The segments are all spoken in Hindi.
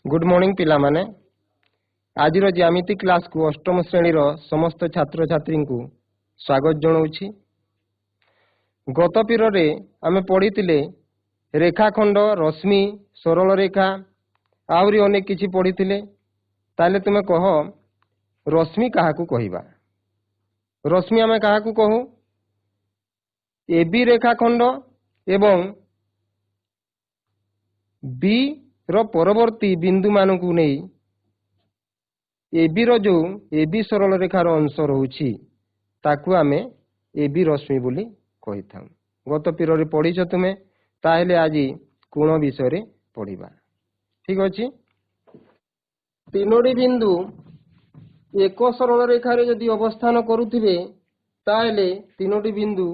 गुड मॉर्निंग पिला माने आज ज्यामिति क्लास को अष्टम श्रेणी समस्त छात्र छात्री को स्वागत जनाऊँगी। गत पीरियड आमे पढ़ी रेखाखंड रश्मि सरल रेखा आहरी अनेक किछि पढ़ी ताले तुमे कह रश्मि क्या कहवा। रश्मि आमे क्या कहू एबी रेखाखंड एवं बी रो परवर्ती बिंदु मानकु नहीं एबी रो जो एबी सरल रेखार अंश रोची ताकू आमे एबी रश्मि बोली कही था। गत पीरियड पढ़ीच तुमे ताहेले आज कोण विषय पढ़ा। ठीक अच्छे तीनोटी बिंदु एक सरल रेखार जदि अवस्थान करुथिबे ताहेले तीनोटी बिंदु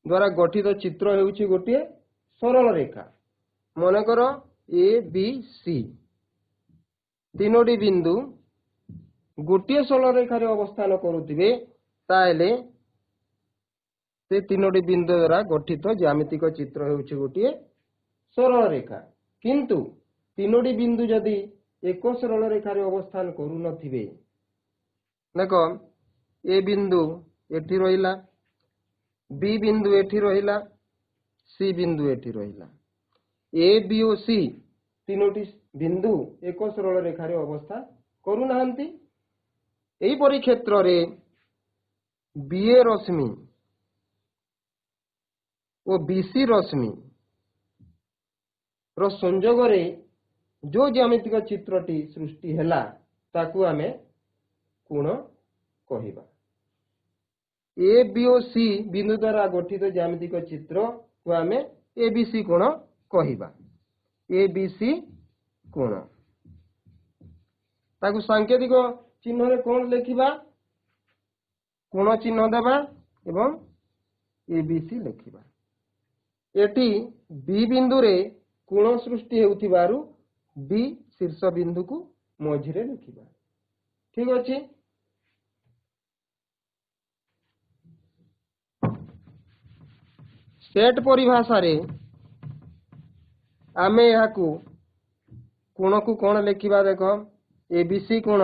द्वारा गठित चित्र हेउछि गोटे सरल रेखा। मनकर ए बी सी तीनोटी बिंदु गोटे सरल रेखार अवस्थान करुथिबे ताहेले से तीनोटी बिंदु द्वारा गठित ज्यामितिक चित्र हेउछि गोटे सरल रेखा। किंतु तीनोटी बिंदु जदि एक सरल रेखार अवस्थान करू नथिबे देख ए बिंदु एठी रहिला बी बिंदु एठी रहिला सी बिंदु एठी रहिला ए बी और सी तीनोटी बिंदु एक सरल रेखार अवस्था करू नाहंती। एही परि क्षेत्र रे बीए रश्मि और बीसी रश्मि रो संयोग रे जो ज्यामितिक चित्रटी सृष्टि हैला ताकू आमे कोण कहिबा। ए बी और सी बिंदु द्वारा गठित ज्यामितिक चित्र को आमे एबीसी कोण कहिबा। एबीसी कोण ताकू सांकेतिक चिन्ह रे कोण लिखिबा कोण चिन्ह देबा एवं एबीसी लिखिबा। एटी बी बिंदु रे कोण सृष्टि हेउथिबारु बी शीर्ष बिंदु को मझिरे लिखिबा। ठीक अछि सेट परिभाषा रे आमे याकू कोण को कोण लिखिबा। देख एबीसी कोण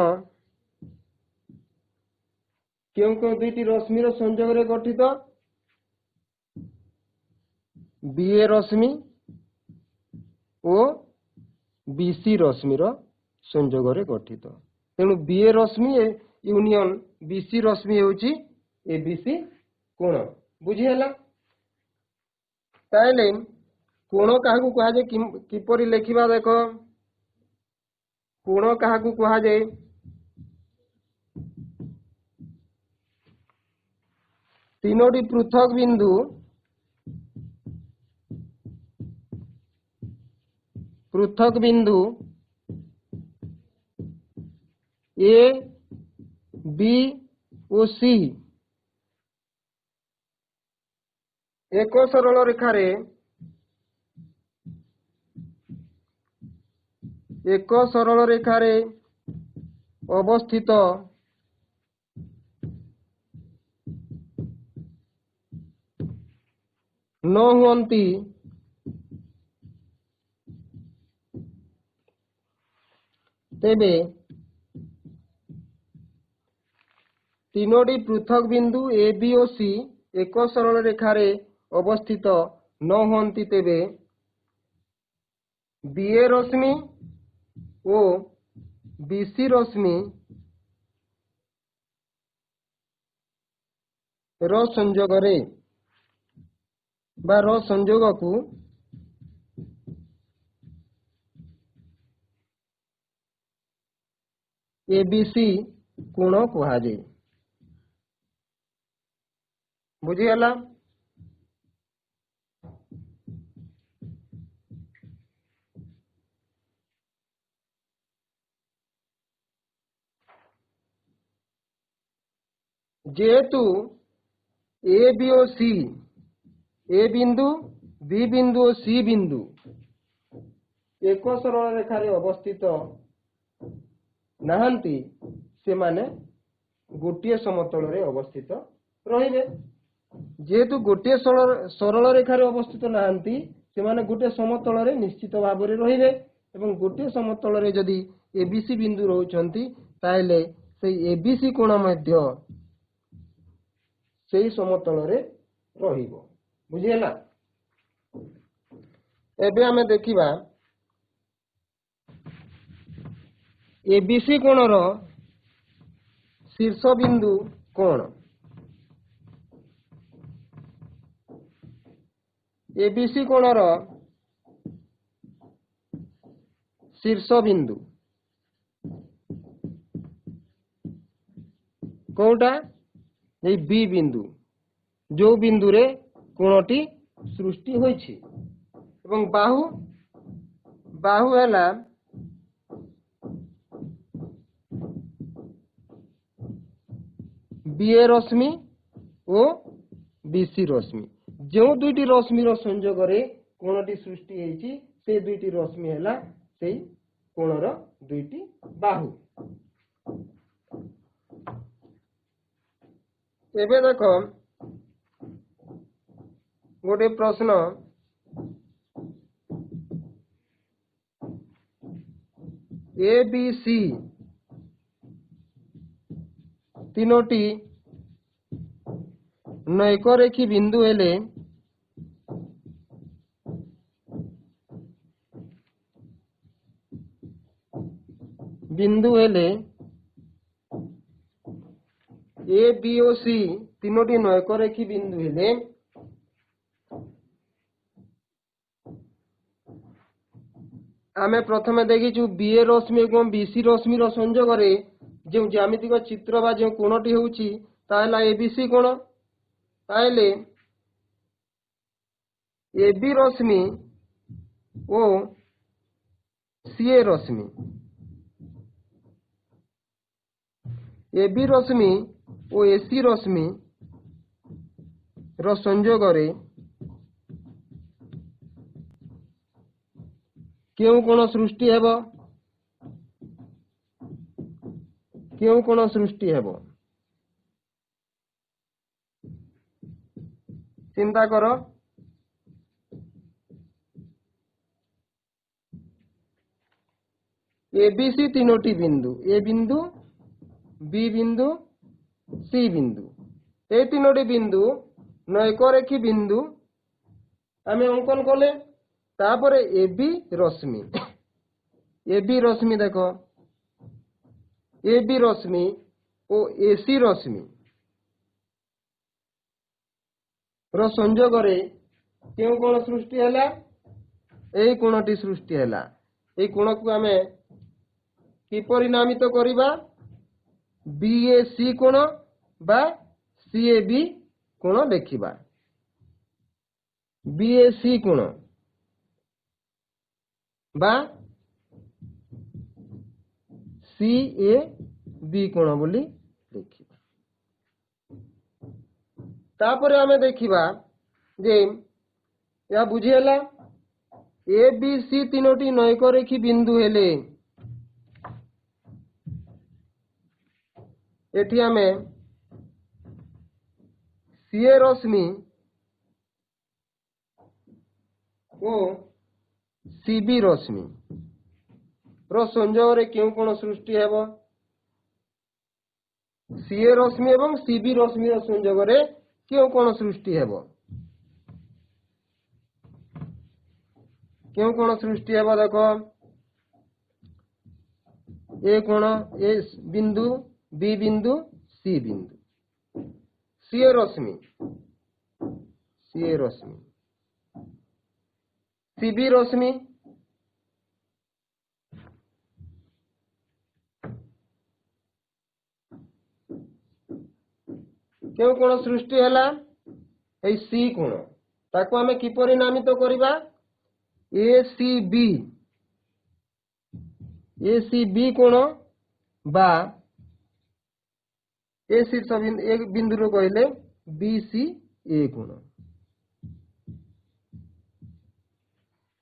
क्यों क्यों दुईटी रश्मिर संयोग रे गठित बीए रश्मि और बीसी रश्मिर संयोग रे गठित। तेणु बीए रश्मि यूनियन बीसी रश्मि होची एबीसी कोण बुझीला। ताइले कोण काहाकू कहा जाय किपरि लिखिबा। देख कोण काहाकू कहा जाय तीनोटी पृथक बिंदु ए बी और सी एक सरल रेखारे अवस्थित न हुअंती तेबे तीनोटी पृथक बिंदु ए बी और सी एक सरल रेखारे अवस्थित न हुअंती तेबे बीए रश्मि और बीसी रश्मि रो संयोग रे बा रो संयोग को एबीसी कोण कहा जाए। बुझीगला। जेहेतु ए बी और सी ए बिंदु बी बिंदु और सी बिंदु एक सरल रेखारे अवस्थित नाहंती से माने गोटे समतल रे अवस्थित रहिबे। जेहेतु गोटे सरल रेखारे अवस्थित नाहंती से माने गोटे समतल रे निश्चित भाव रे रहिबे। एवं गोटे समतल जदि एबीसी बिंदु रहउछंती ताइले सेई एबीसी कोण मध्य सेई समतल रे रहिबो बुझिहेला। एबे हमें देखिबा एबीसी कोणर शीर्ष बिंदु कोण। एबीसी कोणर शीर्ष बिंदु कोटा ये बी बिंदु जो बिंदु रे कोणटी सृष्टि होइछि एवं बाहु बाहु हैला बीए रश्मि ओ बीसी रश्मि जो दुईटी रश्मि रो संयोग रे कोणटी सृष्टि होइछि से दुईटी रश्मि हैला सेई कोणर दुईटी बाहु। एबे देखो गोटे प्रश्न ए बी सी तीनोटी नैकरेखी बिंदु हेले ए बी ओ सी तीनोटी नैकरेखी बिंदु हेले आमे प्रथमे देखिछु बीए रश्मि एवं बीसी रश्मि रो संयोग रे जो ज्यामितिक चित्र बा जो कोणटी होउछि ताहला एबीसी कोण ताइले एबी रश्मि ओ सीए रश्मि एबी रश्मि ओ एसी रश्मि रो संयोग रे क्यों कोण सृष्टि हेबो क्यों कोण सृष्टि हेबो चिंता करो। एबीसी तीनोटी बिंदु ए बिंदु बी बिंदु सी बिंदु ए तीनोटी बिंदु नैकरेखी बिंदु आमे अंकन कले तापरे एबी रश्मि देखो एबी रश्मि ओ एसी रश्मि रो संयोग रे क्यों कोण सृष्टि हैला एई कोणटी सृष्टि हैला। एई कोण को आमे किपरि नामित करिबा बीएसी कोण बा सीएबी कोण देखिबा। बीएसी कोण बा सीएबी कोण बोली देखिबा। तापरे आमे देखिबा जे या बुझिहेला ए बी सी तीनोटी नैकरेखी बिंदु हेले एठी आमे सीए रश्मि ओ सीबी रश्मि रो संयोग रे क्यों कोण सृष्टि हेबो सीए रश्मि एवं सीबी रश्मि रो संयोग रे क्यों कोण सृष्टि हेबो क्यों कोण सृष्टि हेबो देखो ए कोण ए बिंदु बी बिंदु सी बिंदु सीए रश्मि सीबी रश्मि क्यों कोण सृष्टि हैला ए सी कोण ताको आमे किपरि नामित करिबा एसीबी कोण बा ए शीर्ष बिंदु एक बिंदु रो कहले बीसी ए कोण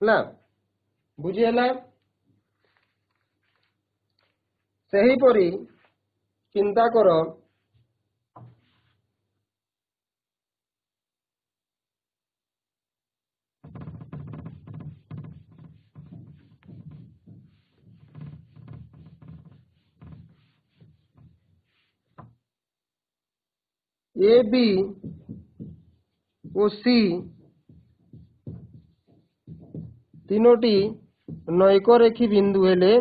ना बुझी हैला। सही परी चिंता करो ए बी ଓ ସି ତିନୋଟି ନୈକରେଖୀ ବିନ୍ଦୁ ହେଲେ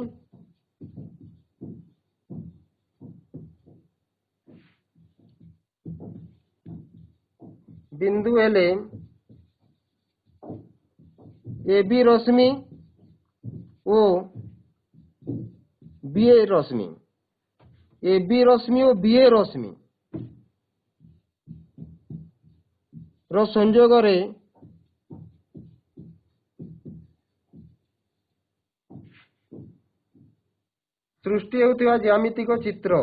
ए बी ରଶ୍ମି ଓ बी ए ରଶ୍ମି ए बी ରଶ୍ମି ଓ बी ए ରଶ୍ମି ର ସଂଯୋଗରେ ସୃଷ୍ଟି ହେଉଥିବା ଜ୍ୟାମିତିକ ଚିତ୍ର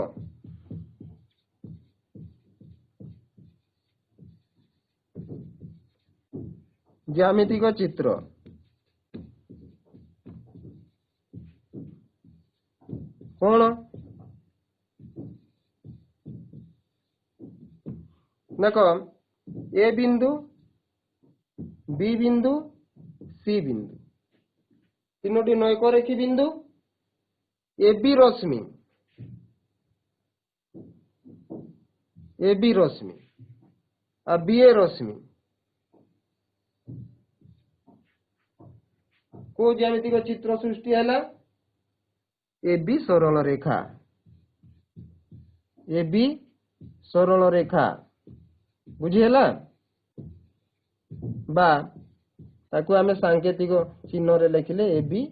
कौन देख ए बिंदु बी बिंदु सी बिंदु तीनोटी नैकरेखी बिंदु A B Rashmi uh B ए रश्मि को ज्यामितिक चित्र सृष्टि है ए बी सरल रेखा बुझीला बा ताकू आमे सांकेतिक चिन्ह रे लिखिले ए बी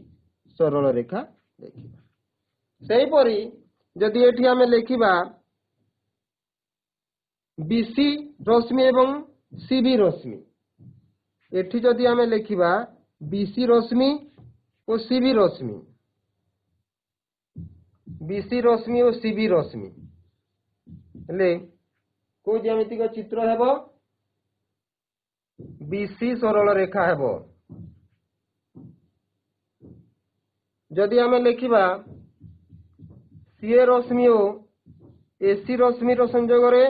सरल रेखा देखिबा सेही परी जदि एठी आमे लिखिबा बीसी रश्मि एवं सीबी रश्मि एठी जदि आमे लिखिबा बीसी रश्मि और सीबी रश्मि बीसी रश्मि और सीबी रश्मि हेले को ज्यामितिक चित्र हेबो बीसी सरल रेखा हेबो जदि आमे लिखिबा सीए रश्मि और एसी रश्मि रो संयोग रे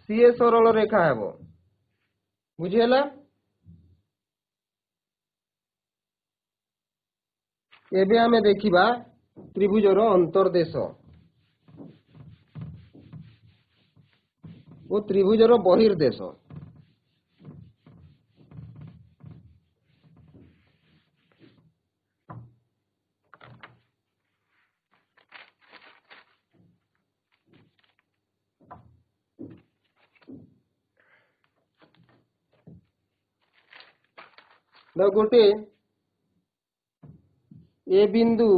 सीए सरल रेखा हेबो बुझियला एबे आमे देखिबा त्रिभुजर अंतर्देश और त्रिभुजर बहिर्देश गोटे ए बिंदु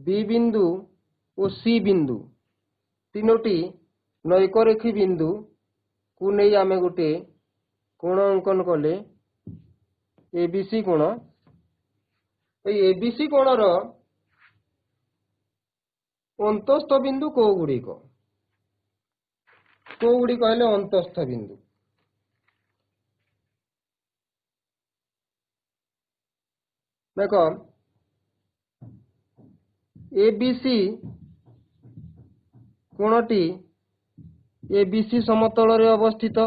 बी बिंदु और सी बिंदु तीनोटी नैकरेखी बिंदु को नहीं आमे गोटे कोण अंकन कले एबीसी कोण एबीसी कोण रो अंतस्थ बिंदु को गुड़िक कहले अंतस्थ बिंदु देख एबीसी कोणटी एबीसी समतल रे अवस्थित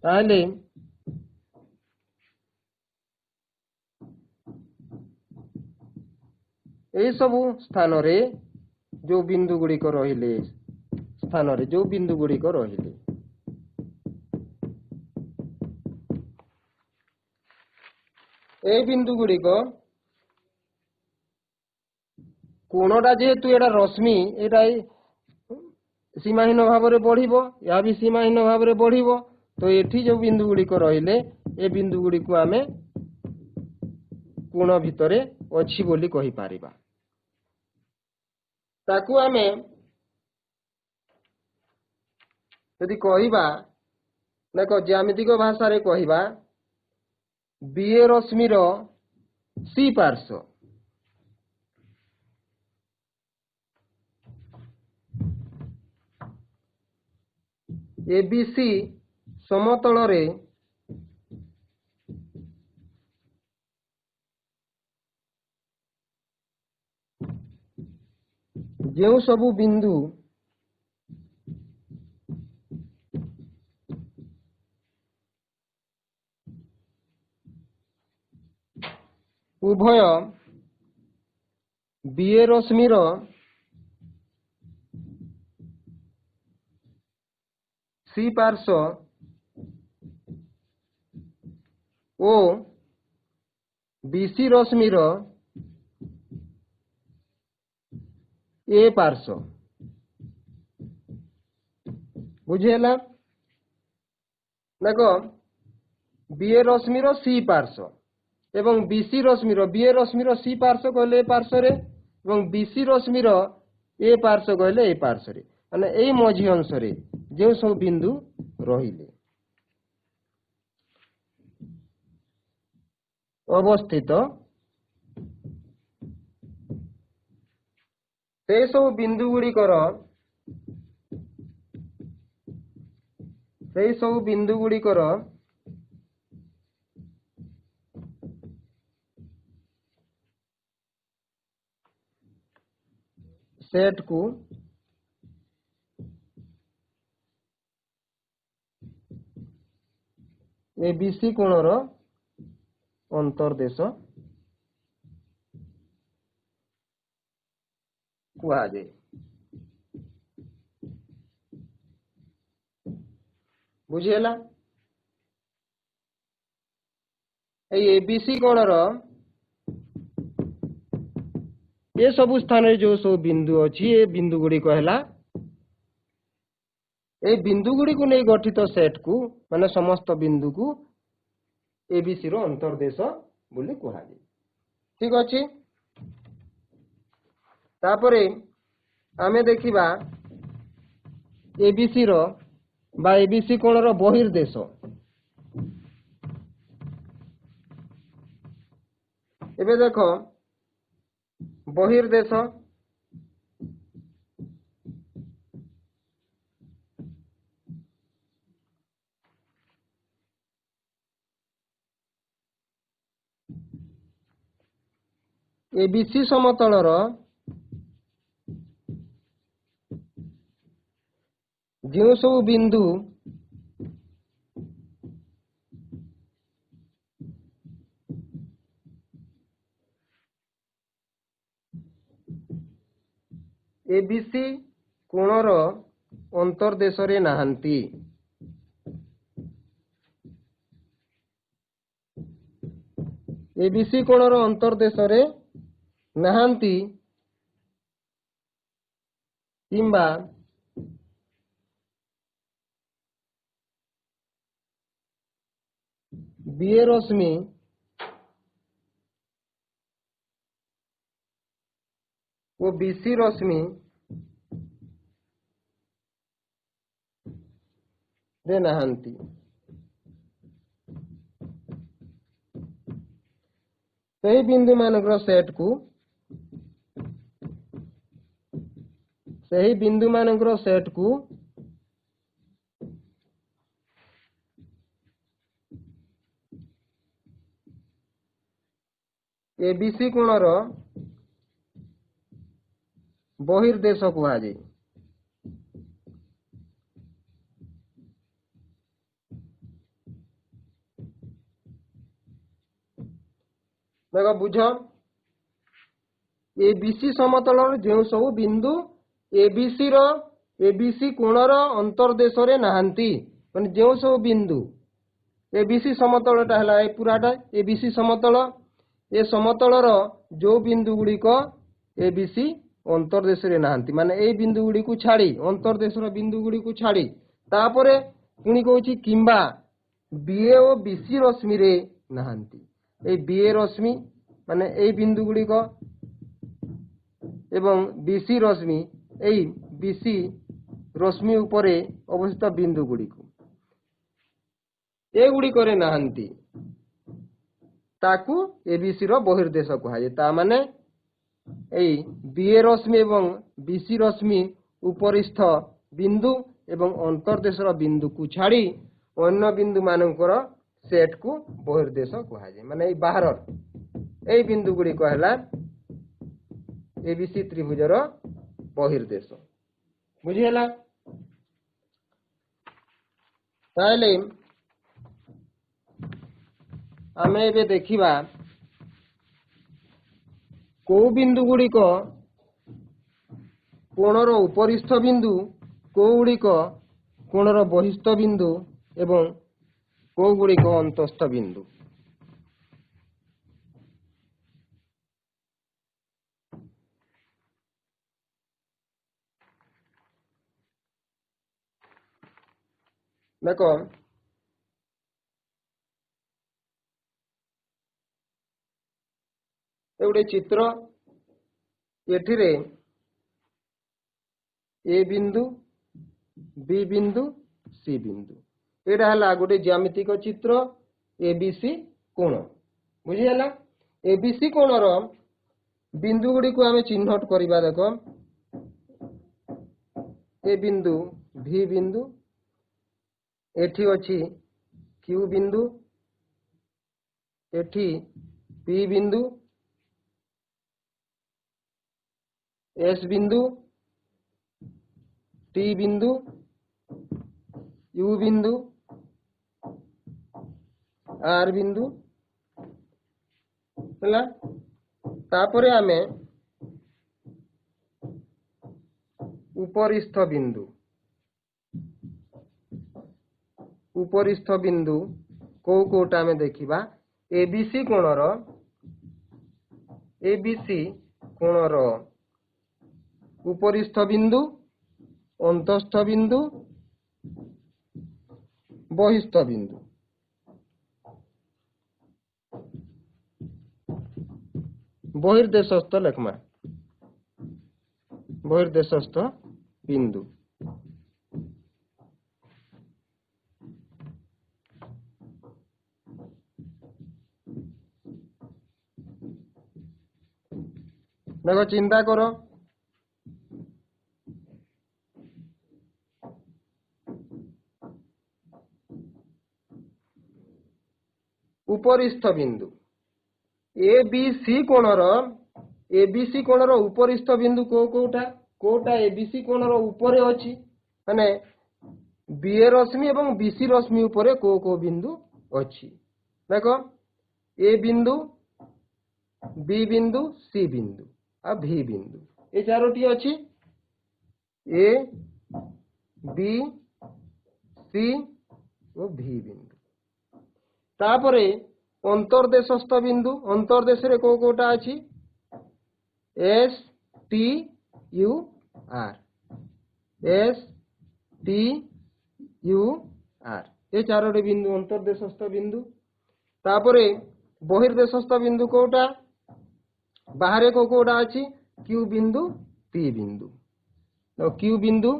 ताहले ए सबु स्थान रे जो बिंदु गुड़िक रहिले ए बिंदु गुड़िक कोणटा जेहेतु एटा रश्मि एटा सीमाहीन भाव में बढ़िबो या भी सीमाहीन भाव में बढ़िबो तो एठी जो बिंदु गुड़िक रहिले ए बिंदु गुड़िक आमे कोण भितरे अछि बोली कहि पारिबा ताकू आमे यदि कहिबा देखो ज्यामितिक भाषा रे कहिबा बीए रश्मि रो सी पार्श्व एबीसी समतल रे जो सबु बिंदु उभय बीए रश्मिर सी पार्श्व ओ बीसी रश्मिर ए पार्श्व बुझेला देख बीए रश्मिर सी पार्श्व एवं बीसी रश्मिर बीए रश्मिर सी पार्श्व कहले ए पार्श्व रे एवं बीसी रश्मिर ए पार्श्व कहले ए पार्श्व रे माने एई मझी अंश रे जे सब बिंदु रहिले अवस्थित से सब बिंदु गुड़िकर सेट को एबीसी कोणर अंतर्देश कुहाजे बुझेला एबीसी कोणर ये सबु स्थान जो सब बिंदु अच्छी ये बिंदु गुड़ी कहला ए बिंदु गुड़ी को नहीं गठित सेट को माने समस्त बिंदु को एबीसी रो अंतर्देश बोली कुहाजे ठीक अच्छे तापरे आमे देखिबा एबीसी रो बा एबीसी कोण रो बहिर्देश एबे देखो बहिर्देश एबीसी समतलर जो सब बिंदु एबीसी कोणर अंतर्देश रे नाहंती एबीसी कोणर अंतर्देश रे नाहंती किंबा बीए रश्मि वो बीसी रश्मि रे नाहंती सही बिंदु मानकर सेट को एबीसी कोणर बहिर्देश कुहाजे देख बुझ एबीसी समतल जो सब बिंदु एबीसी कोणर अंतर्देश रे नाहंती माने जो सब बिंदु एबीसी समतलटा है पूराटा एबीसी समतल ए समतलर जो बिंदु गुड़िक एबीसी अंतर्देश रे नाहंती माने ए बिंदु गुड़ी को छाड़ी अंतर्देश बिंदु गुड़ी को छाड़ी तापरे पुणी कहूँ किंबा बीए और बीसी रश्मि रे नाहंती ए बीए रश्मि माने ए बिंदु गुड़िक एवं बीसी रश्मि ए बीसी रश्मि उपरे अवस्थित बिंदु गुड़ी को ए गुड़िक रे नाहंती ताकू एबीसी रो बहिर्देश कहुए ता माने एई बीए रश्मि एवं बीसी रश्मि उपरिस्थ बिंदु एवं अंतर्देश बिंदु को छाड़ी अन्य बिंदु मानकर सेट को बहिर्देश कहुए माने बाहर ए बिंदु गुड़ी कहला एबीसी त्रिभुजर बहिर्देश बुझिहेला ताले आमे एबे देखिबा को बिंदु गुड़िक कोणर उपरिस्थ बिंदु, को गुड़िक कोणर बहिस्थ बिंदु एवं को गुड़िक अंतस्थ बिंदु। देख गोटे चित्र एठिरे ए बिंदु, बी बिंदु, सी बिंदु, एटा हला गोटे ज्यामितिक चित्र एबीसी कोण। बुझीगला? एबीसी कोणर बिंदु गुड़ी को आम चिन्हट करवा। देख ए बिंदु भी बिंदु, एठी अछि क्यू बिंदु, एठी पी बिंदु, एस बिंदु, टी बिंदु, यू बिंदु, आर बिंदु है। तापरे आमे उपरिस्थ बिंदु, उपरिस्थ बिंदु को कोटा में देखिबा एबीसी कोणर, एबीसी कोणर उपरिस्थ बिंदु, अंतस्थ बिंदु, बहिस्थ बिंदु। बहिर्देशस्थ लेखमा, बहिर्देशस्थ बिंदु। देखो चिंता करो, उपरिस्थ बिंदु एबीसी कोणर, एबीसी कोणर उपरिस्थ बिंदु को कोटा, कोटा एबीसी कोणर ऊपर अछि माने बीए रश्मि एवं बीसी रश्मि ऊपर को बिंदु अछि। देखो ए बिंदु, बी बिंदु, सी बिंदु आ भी बिंदु, ये चारोटी अछि ए बी सी और भी बिंदु। तापरे अंतर्देशस्थ बिंदु, अंतर्देश रे को कोटा अछि S T U R, S T U R, ये चारोटी बिंदु अंतर्देशस्थ बिंदु। तापरे बहिर्देशस्थ बिंदु कोटा, बाहर को कोटा अछि क्यू बिंदु, पी बिंदु, तो क्यू बिंदु,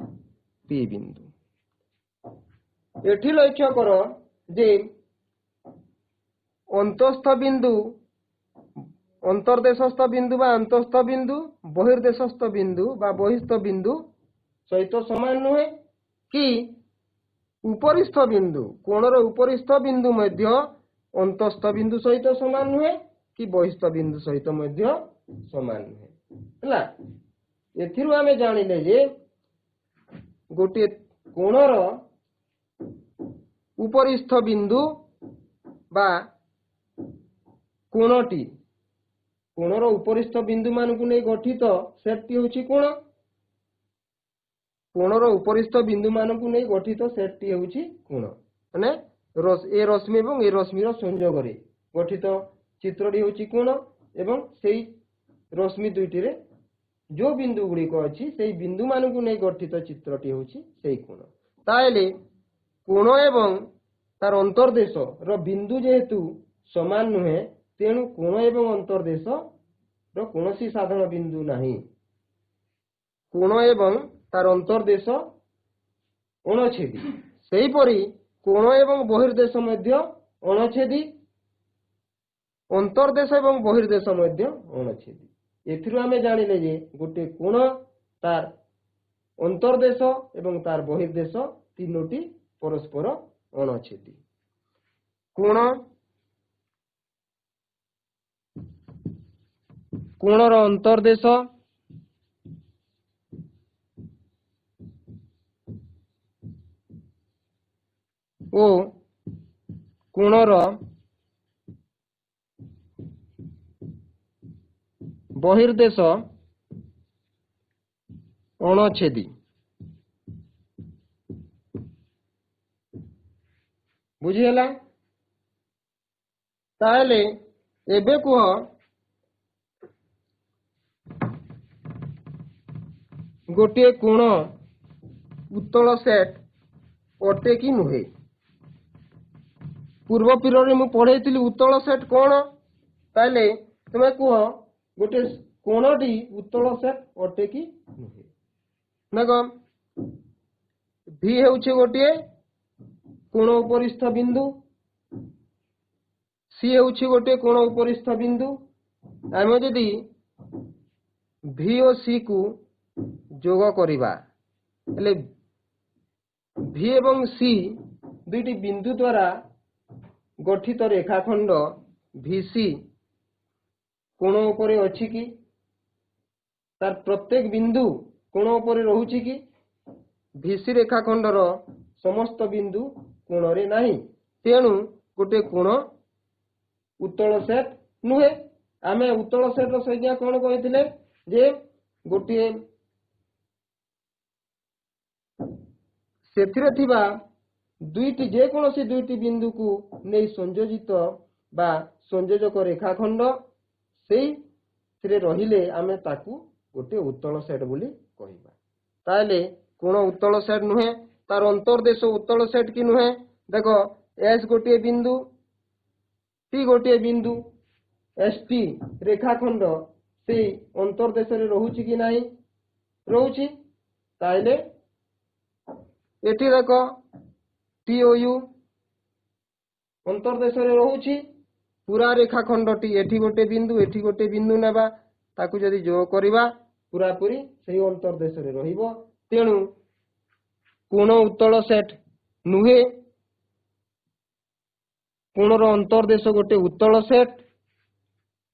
पी बिंदु। एठी लक्ष्य करो जे अंतस्थ बिंदु, अंतर्देशस्थ बिंदु बा अंतस्थ बिंदु बहिर्देशस्थ बिंदु बा बहिस्थ बिंदु सहित समान नुहे कि उपरिस्थ बिंदु, कोणर उपरिस्थ बिंदु मध्य अंतस्थ बिंदु सहित समान नुहे कि बहिस्थ बिंदु सहित मध्य समान नुहे हला। एथिरु आमे जानिले जे गोटे कोणर उपरिस्थ बिंदु बा कोणटी, कोणर उपरिस्थ बिंदु मानकु नै गठित सेटटी होछि कोण, कोणर उपरिस्थ बिंदु मानकु नै गठित सेटटी होछि कोण माने ए रश्मि एवं ए रश्मिर संयोग रे गठित चित्रटी होछि कोण एवं सेही रश्मि दुईटी रे जो बिंदु गुड़ी को अछि सेही बिंदु मानकु नै गठित चित्रटी होछि सेही कोण। ताइले कोण एवं तार अंतर्देश रो बिंदु जेहेतु समान नुहे तेणु कोण एवं अंतर्देश रो कोनोसी साधारण बिंदु नाही। कोण एवं तार अंतर्देश अणछेदी, सेही परी कोण एवं बहिर्देश मध्य अणछेदी, अंतर्देश एवं बहिर्देश मध्य अणछेदी। एथिरु आमे जानिले जे गोटे कोण तार अंतर्देश एवं तार बहिर्देश तीनोटी परस्पर अणछेदी। कोण, कोणर अंतर्देश ओ कोणर बहिर्देश अणछेदी बुझीगला ताहले एबे कुह गोटे कोण उत्तल सेट अटे कि नुहे पूर्व पीरियड में पढ़े उत्तल सेट कौन ताले तुम्हें कह गोटे कोणटी उत्तल सेट अटे कि नुहे देख भि हेउछि गोटे कोण उपरिस्थ बिंदु सी हेउछि गोटे कोण उपरिस्थ बिंदु आम जदि भि और सी को जोग करिबा हेले भि एवं सी दुईटी बिंदु द्वारा गठित रेखाखंड VC कोण उपरे अछि कि तार प्रत्येक बिंदु कोण उपरे रहुछि कि VC रेखाखंडर समस्त बिंदु कोण रे नाही तेणु गोटे कोण उत्तल सेट नुहे आमे उत्तल सेट रो संज्ञा कोन कहिथिले जे गोटे सेथिरे थिबा दुईटी जे कोनोसी दुईटी बिंदु को नै संयोजित बा संयोजक रेखाखंड सेई थिरे रहिले आमे ताकू गोटे उत्तल सेट बोली कहिबा ताले कोन उत्तल सेट नुहे तार अंतर्देश उत्तल सेट कि नुहे देखो एस गोटे बिंदु टी गोटे बिंदु एसटी रेखाखंड से अंतर्देश रे रहुछि कि नाही रहुछि ताले एठी देखो TOU अंतर्देश रे रहुछि पूरा रेखाखंडटी एठी गोटे बिंदु नेबा ताकू जदि जोग करिबा पूरा पूरी सही अंतर्देश रे रहिबो तेणु कोण उत्तल सेट नुहे कोणर अंतर्देश गोटे उत्तल सेट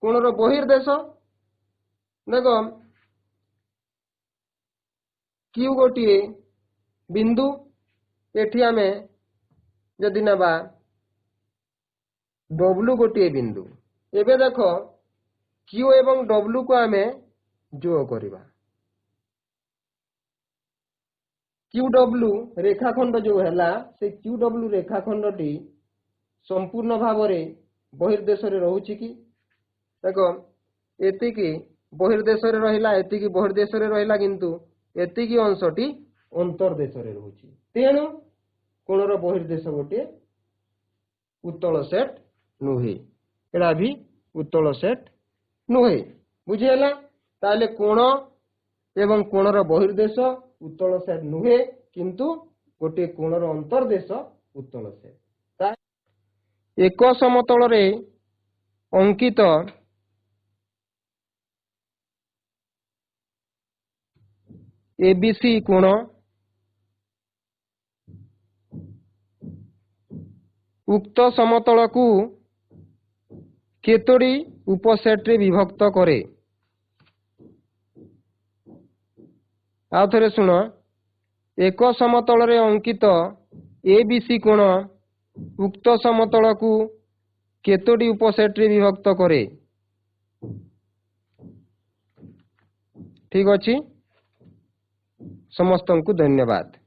कोणर बहिर्देश देख क्यू गोटे बिंदु एठी आमे जदि नेबा डब्ल्यू गोटे बिंदु एबे देख क्यू एवं डब्ल्यू को आमे जोग करिबा क्यू डब्ल्यू रेखाखंड जो हैला से क्यू डब्ल्यू रेखाखंडटी संपूर्ण भाव रे बहिर्देश रे रहुछि कि देखो एतिकी बहिर्देश रे रहिला एतिकी बहिर्देश रे रहिला किंतु एतिकी अंशटी अंतर्देश रे रहुछि तेणु कोणर बहिर्देश गोटे उत्तल सेट नुहे एडा भी उत्तल सेट नुहे बुझियला ताले कोण एवं कोणर बहिर्देश उत्तल सेट नुहे किंतु गोटे कोणर अंतर्देश उत्तल सेट एक समतल रे अंकित ABC कोण उक्त समतल को केतोड़ी उपसेट रे विभक्त करे आ थरे सुन एक समतल रे अंकित ABC कोण उक्त समतल को केतोड़ी उपसेट रे विभक्त करे ठीक अछि समस्तन को धन्यवाद।